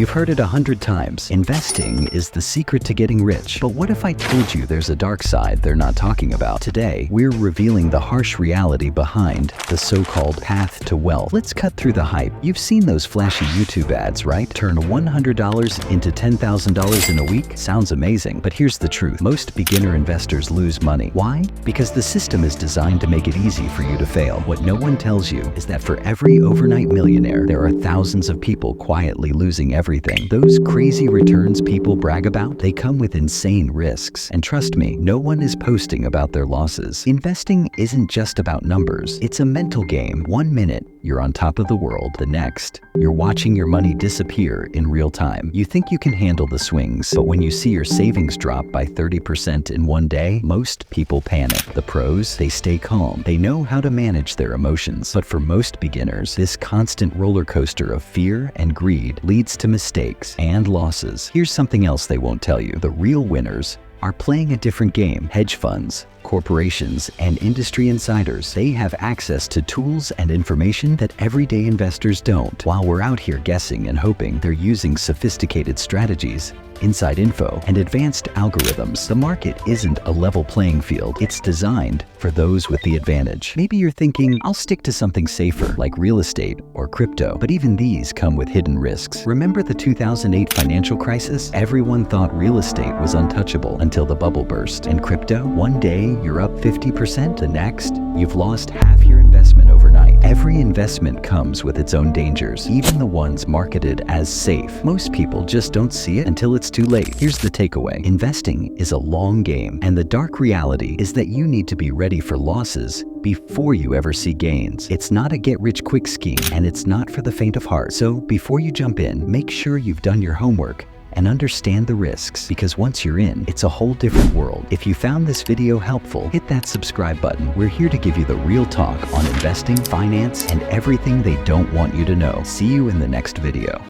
You've heard it 100 times. Investing is the secret to getting rich. But what if I told you there's a dark side they're not talking about? Today, we're revealing the harsh reality behind the so-called path to wealth. Let's cut through the hype. You've seen those flashy YouTube ads, right? Turn $100 into $10,000 in a week? Sounds amazing, but here's the truth. Most beginner investors lose money. Why? Because the system is designed to make it easy for you to fail. What no one tells you is that for every overnight millionaire, there are thousands of people quietly losing everything. Those crazy returns people brag about, they come with insane risks. And trust me, no one is posting about their losses. Investing isn't just about numbers. It's a mental game. 1 minute, you're on top of the world. The next, you're watching your money disappear in real time. You think you can handle the swings, but when you see your savings drop by 30% in one day, most people panic. The pros, they stay calm. They know how to manage their emotions. But for most beginners, this constant roller coaster of fear and greed leads to mistakes and losses. Here's something else they won't tell you. The real winners are playing a different game. Hedge funds, corporations, and industry insiders, they have access to tools and information that everyday investors don't. While we're out here guessing and hoping, they're using sophisticated strategies, inside info, and advanced algorithms. The market isn't a level playing field. It's designed for those with the advantage. Maybe you're thinking, I'll stick to something safer, like real estate or crypto. But even these come with hidden risks. Remember the 2008 financial crisis? Everyone thought real estate was untouchable until the bubble burst. And crypto? One day, you're up 50%. The next, you've lost half your investment overnight. Every investment comes with its own dangers, even the ones marketed as safe. Most people just don't see it until it's too late. Here's the takeaway. Investing is a long game, and the dark reality is that you need to be ready for losses before you ever see gains. It's not a get-rich-quick scheme, and it's not for the faint of heart. So before you jump in, make sure you've done your homework and understand the risks, because once you're in, it's a whole different world. If you found this video helpful, hit that subscribe button. We're here to give you the real talk on investing, finance, and everything they don't want you to know. See you in the next video.